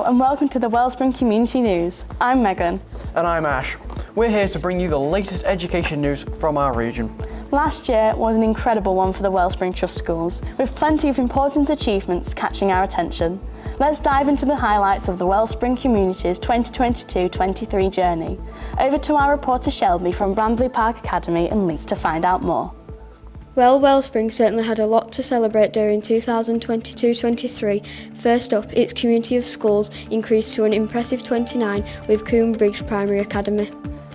Hello and welcome to the Wellspring Community News. I'm Megan. And I'm Ash. We're here to bring you the latest education news from our region. Last year was an incredible one for the Wellspring Trust schools, with plenty of important achievements catching our attention. Let's dive into the highlights of the Wellspring Community's 2022-23 journey. Over to our reporter Shelby from Bramley Park Academy in Leeds to find out more. Well, Wellspring certainly had a lot to celebrate during 2022-23. First up, its community of schools increased to an impressive 29 with Coombe Briggs Primary Academy.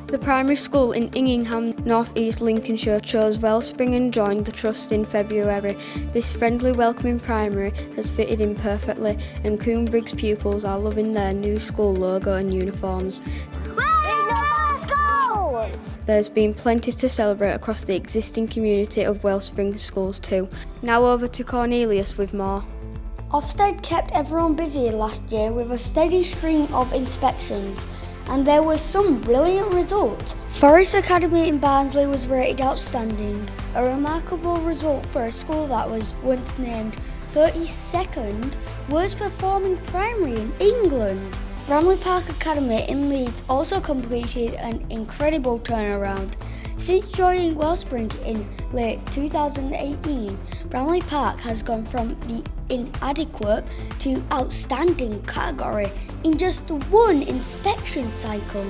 The primary school in Ingingham, North East Lincolnshire chose Wellspring and joined the trust in February. This friendly, welcoming primary has fitted in perfectly, and Coombe Briggs pupils are loving their new school logo and uniforms. There's been plenty to celebrate across the existing community of Wellspring schools too. Now over to Cornelius with more. Ofsted kept everyone busy last year with a steady stream of inspections, and there were some brilliant results. Forest Academy in Barnsley was rated outstanding, a remarkable result for a school that was once named 32nd worst performing primary in England. Bramley Park Academy in Leeds also completed an incredible turnaround. Since joining Wellspring in late 2018, Bramley Park has gone from the inadequate to outstanding category in just one inspection cycle.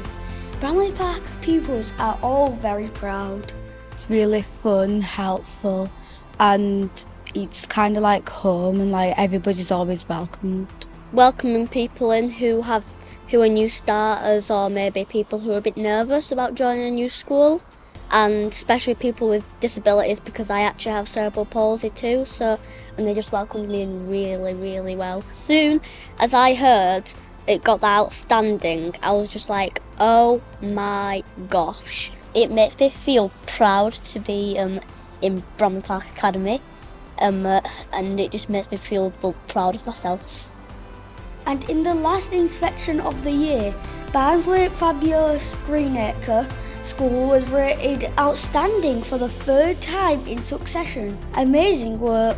Bramley Park pupils are all very proud. It's really fun, helpful, and it's kind of like home, and like everybody's always welcomed. Welcoming people in who are new starters, or maybe people who are a bit nervous about joining a new school, and especially people with disabilities, because I actually have cerebral palsy too, and they just welcomed me in really, really well. Soon as I heard it got that outstanding, I was just like, oh my gosh. It makes me feel proud to be in Bramley Park Academy, and it just makes me feel proud of myself. And in the last inspection of the year, Barnsley Fabulous Greenacre School was rated outstanding for the third time in succession. Amazing work.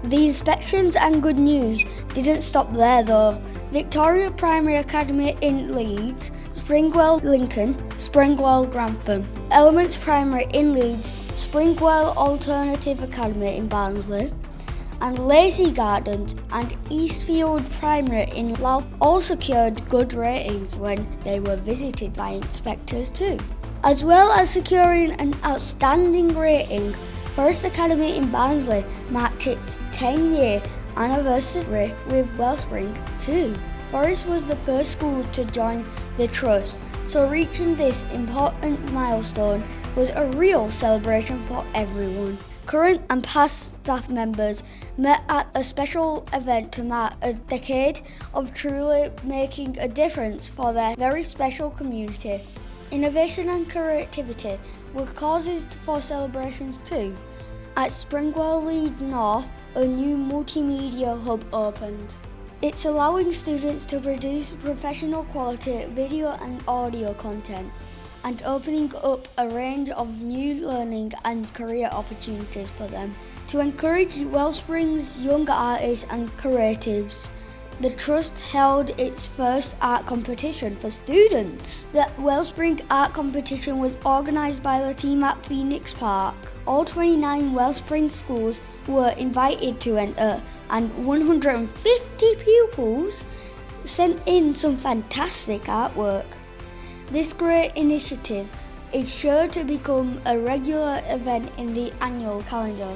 The inspections and good news didn't stop there though. Victoria Primary Academy in Leeds, Springwell Lincoln, Springwell Grantham, Elements Primary in Leeds, Springwell Alternative Academy in Barnsley, and Lazy Gardens and Eastfield Primary in Louth all secured good ratings when they were visited by inspectors too. As well as securing an outstanding rating, Forest Academy in Barnsley marked its 10-year anniversary with Wellspring too. Forest was the first school to join the trust, so reaching this important milestone was a real celebration for everyone. Current and past staff members met at a special event to mark a decade of truly making a difference for their very special community. Innovation and creativity were causes for celebrations too. At Springwell Leeds North, a new multimedia hub opened. It's allowing students to produce professional quality video and audio content, and opening up a range of new learning and career opportunities for them. To encourage Wellspring's younger artists and creatives, the Trust held its first art competition for students. The Wellspring Art Competition was organised by the team at Phoenix Park. All 29 Wellspring schools were invited to enter, and 150 pupils sent in some fantastic artwork. This great initiative is sure to become a regular event in the annual calendar.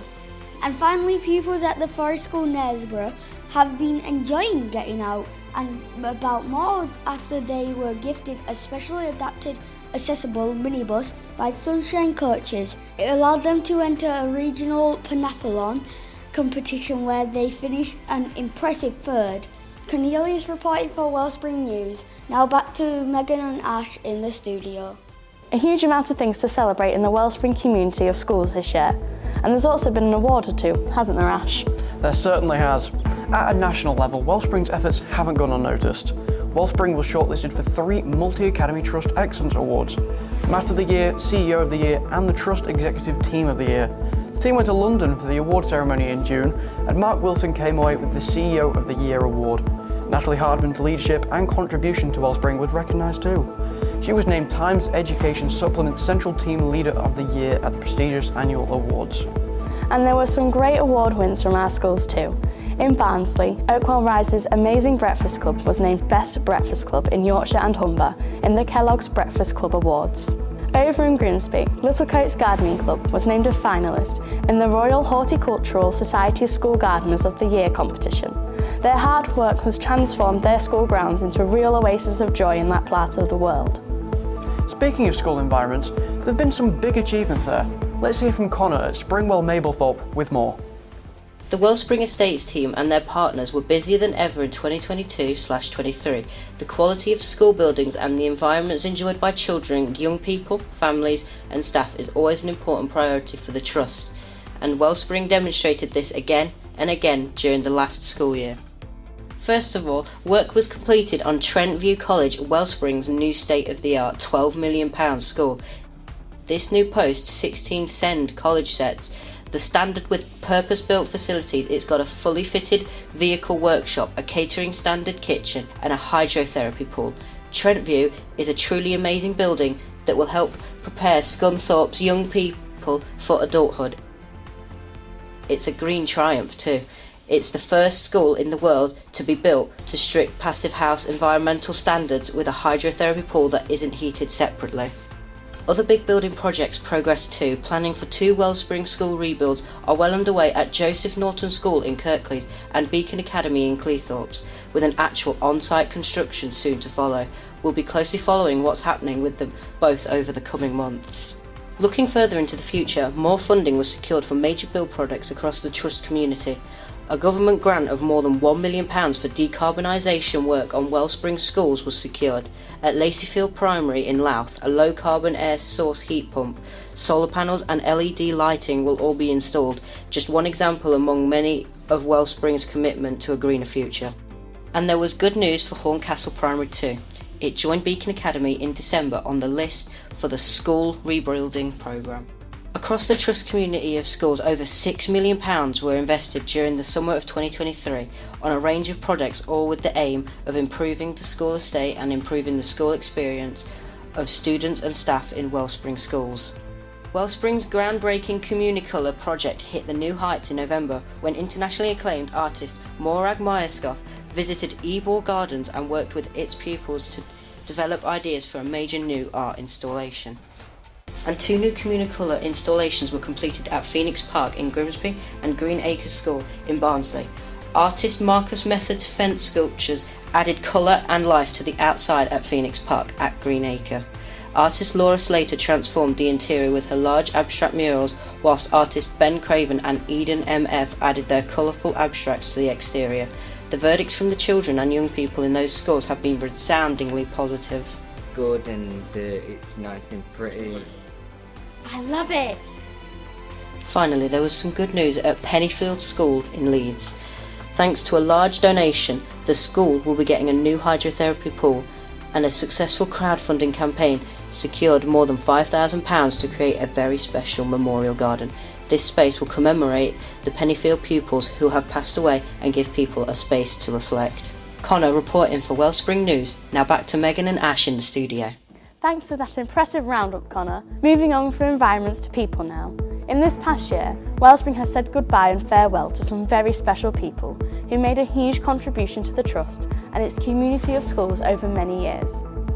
And finally, pupils at the Forest School Knaresborough have been enjoying getting out and about more after they were gifted a specially adapted accessible minibus by Sunshine Coaches. It allowed them to enter a regional pentathlon competition where they finished an impressive third. Cornelius reporting for Wellspring News. Now back to Megan and Ash in the studio. A huge amount of things to celebrate in the Wellspring community of schools this year. And there's also been an award or two, hasn't there, Ash? There certainly has. At a national level, Wellspring's efforts haven't gone unnoticed. Wellspring was shortlisted for 3 Multi-Academy Trust Excellence Awards: Matt of the Year, CEO of the Year, and the Trust Executive Team of the Year. The team went to London for the award ceremony in June, and Mark Wilson came away with the CEO of the Year award. Natalie Hardman's leadership and contribution to Wellspring was recognised too. She was named Times Education Supplement Central Team Leader of the Year at the prestigious annual awards. And there were some great award wins from our schools too. In Barnsley, Oakwell Rise's Amazing Breakfast Club was named Best Breakfast Club in Yorkshire and Humber in the Kellogg's Breakfast Club Awards. Over in Grimsby, Littlecoats Gardening Club was named a finalist in the Royal Horticultural Society School Gardeners of the Year competition. Their hard work has transformed their school grounds into a real oasis of joy in that part of the world. Speaking of school environments, there have been some big achievements there. Let's hear from Connor at Springwell Mablethorpe with more. The Wellspring Estates team and their partners were busier than ever in 2022/23. The quality of school buildings and the environments enjoyed by children, young people, families and staff is always an important priority for the Trust, and Wellspring demonstrated this again and again during the last school year. First of all, work was completed on Trentview College, Wellspring's new state-of-the-art £12 million school. This new post 16 SEND college sets the standard with purpose-built facilities. It's got a fully fitted vehicle workshop, a catering standard kitchen and a hydrotherapy pool. Trentview is a truly amazing building that will help prepare Scunthorpe's young people for adulthood. It's a green triumph too. It's the first school in the world to be built to strict passive house environmental standards with a hydrotherapy pool that isn't heated separately. Other big building projects progress too. Planning for 2 Wellspring school rebuilds are well underway at Joseph Norton School in Kirklees and Beacon Academy in Cleethorpes, with an actual on-site construction soon to follow. We'll be closely following what's happening with them both over the coming months. Looking further into the future, more funding was secured for major build projects across the Trust community. A government grant of more than £1 million for decarbonisation work on Wellspring schools was secured. At Laceyfield Primary in Louth, a low carbon air source heat pump, solar panels and LED lighting will all be installed, just one example among many of Wellspring's commitment to a greener future. And there was good news for Horncastle Primary too. It joined Beacon Academy in December on the list for the school rebuilding programme. Across the Trust community of schools, over £6 million were invested during the summer of 2023 on a range of projects, all with the aim of improving the school estate and improving the school experience of students and staff in Wellspring schools. Wellspring's groundbreaking Communicolour project hit the new heights in November when internationally acclaimed artist Morag Myerscough visited Ebor Gardens and worked with its pupils to develop ideas for a major new art installation. And 2 new Communicolour installations were completed at Phoenix Park in Grimsby and Green Acres School in Barnsley. Artist Marcus Method's fence sculptures added colour and life to the outside at Phoenix Park at Green Acre. Artist Laura Slater transformed the interior with her large abstract murals, whilst artist Ben Craven and Eden MF added their colourful abstracts to the exterior. The verdicts from the children and young people in those schools have been resoundingly positive. Good and it's nice and pretty. I love it. Finally, there was some good news at Pennyfield School in Leeds. Thanks to a large donation, the school will be getting a new hydrotherapy pool, and a successful crowdfunding campaign secured more than £5,000 to create a very special memorial garden. This space will commemorate the Pennyfield pupils who have passed away and give people a space to reflect. Connor reporting for Wellspring News. Now back to Megan and Ash in the studio. Thanks for that impressive roundup, Connor. Moving on from environments to people now. In this past year, Wellspring has said goodbye and farewell to some very special people who made a huge contribution to the Trust and its community of schools over many years.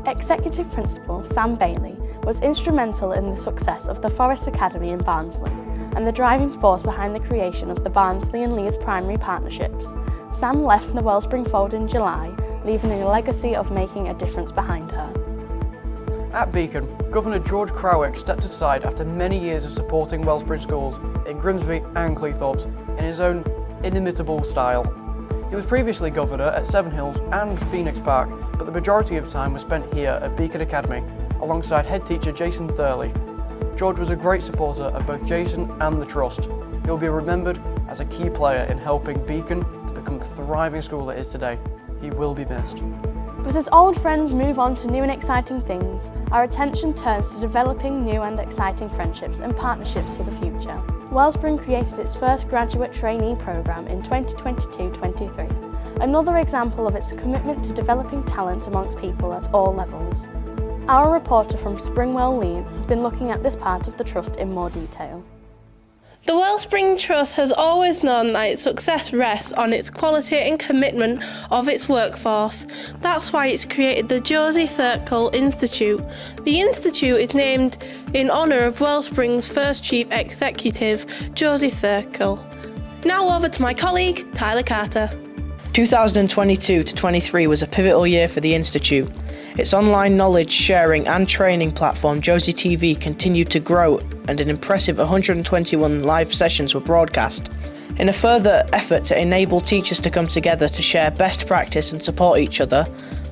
Executive Principal Sam Bailey was instrumental in the success of the Forest Academy in Barnsley and the driving force behind the creation of the Barnsley and Leeds primary partnerships. Sam left the Wellspring fold in July, leaving a legacy of making a difference behind her. At Beacon, Governor George Crowick stepped aside after many years of supporting Wellspring schools in Grimsby and Cleethorpes in his own inimitable style. He was previously governor at Seven Hills and Phoenix Park, but the majority of time was spent here at Beacon Academy alongside head teacher Jason Thurley. George was a great supporter of both Jason and the Trust. He will be remembered as a key player in helping Beacon to become the thriving school it is today. He will be missed. But as old friends move on to new and exciting things, our attention turns to developing new and exciting friendships and partnerships for the future. Wellspring created its first graduate trainee programme in 2022-23, another example of its commitment to developing talent amongst people at all levels. Our reporter from Springwell Leeds has been looking at this part of the Trust in more detail. The Wellspring Trust has always known that its success rests on its quality and commitment of its workforce. That's why it's created the Josie Thirkell Institute. The Institute is named in honour of Wellspring's first Chief Executive, Josie Thirkell. Now over to my colleague, Tyler Carter. 2022-23 was a pivotal year for the Institute. Its online knowledge sharing and training platform, Josie TV, continued to grow, and an impressive 121 live sessions were broadcast. In a further effort to enable teachers to come together to share best practice and support each other,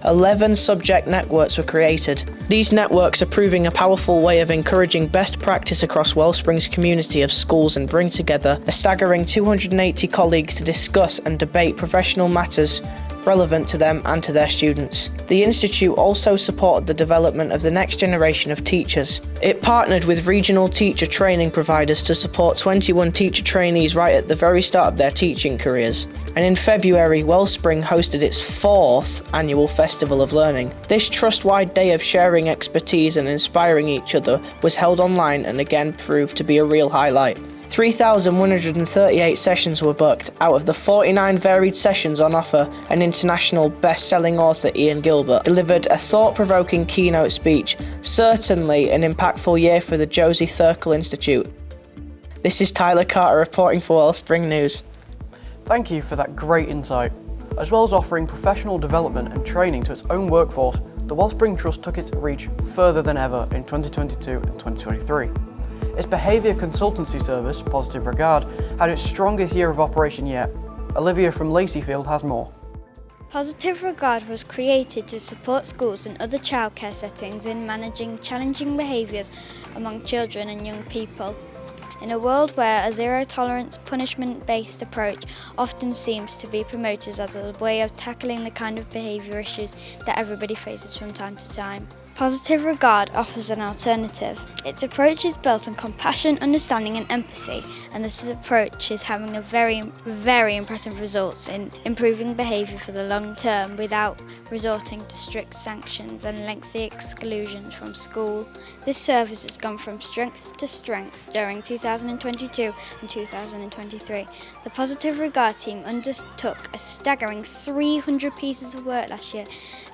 11 subject networks were created. These networks are proving a powerful way of encouraging best practice across Wellspring's community of schools and bring together a staggering 280 colleagues to discuss and debate professional matters relevant to them and to their students. The Institute also supported the development of the next generation of teachers. It partnered with regional teacher training providers to support 21 teacher trainees right at the very start of their teaching careers. And in February, Wellspring hosted its 4th annual Festival of Learning. This trust-wide day of sharing expertise and inspiring each other was held online and again proved to be a real highlight. 3,138 sessions were booked. Out of the 49 varied sessions on offer, an international best-selling author, Ian Gilbert, delivered a thought-provoking keynote speech. Certainly an impactful year for the Josie Thirkell Institute. This is Tyler Carter reporting for Wellspring News. Thank you for that great insight. As well as offering professional development and training to its own workforce, the Wellspring Trust took its reach further than ever in 2022 and 2023. Its behaviour consultancy service, Positive Regard, had its strongest year of operation yet. Olivia from Laceyfield has more. Positive Regard was created to support schools and other childcare settings in managing challenging behaviours among children and young people. In a world where a zero-tolerance, punishment-based approach often seems to be promoted as a way of tackling the kind of behaviour issues that everybody faces from time to time, Positive Regard offers an alternative. Its approach is built on compassion, understanding and empathy, and this approach is having a very impressive results in improving behaviour for the long term without resorting to strict sanctions and lengthy exclusions from school. This service has gone from strength to strength during 2022 and 2023. The Positive Regard team undertook a staggering 300 pieces of work last year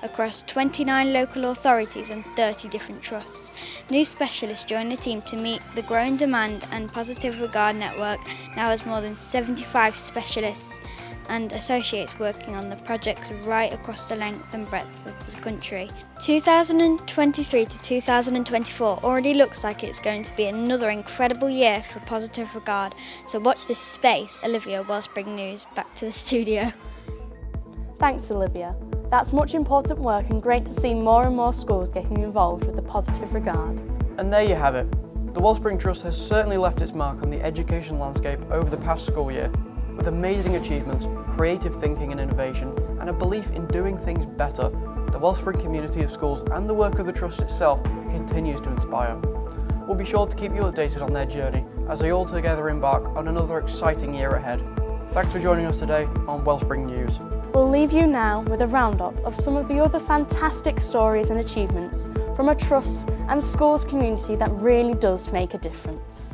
across 29 local authorities and 30 different trusts. New specialists joined the team to meet the growing demand, and Positive Regard Network now has more than 75 specialists and associates working on the projects right across the length and breadth of the country. 2023 to 2024 already looks like it's going to be another incredible year for Positive Regard, so watch this space. Olivia, Wellspring News, back to the studio. Thanks, Olivia. That's much important work and great to see more and more schools getting involved with the Positive Regard. And there you have it. The Wellspring Trust has certainly left its mark on the education landscape over the past school year, with amazing achievements, creative thinking and innovation, and a belief in doing things better. The Wellspring community of schools and the work of the Trust itself continues to inspire. We'll be sure to keep you updated on their journey as they all together embark on another exciting year ahead. Thanks for joining us today on Wellspring News. We'll leave you now with a roundup of some of the other fantastic stories and achievements from a trust and schools community that really does make a difference.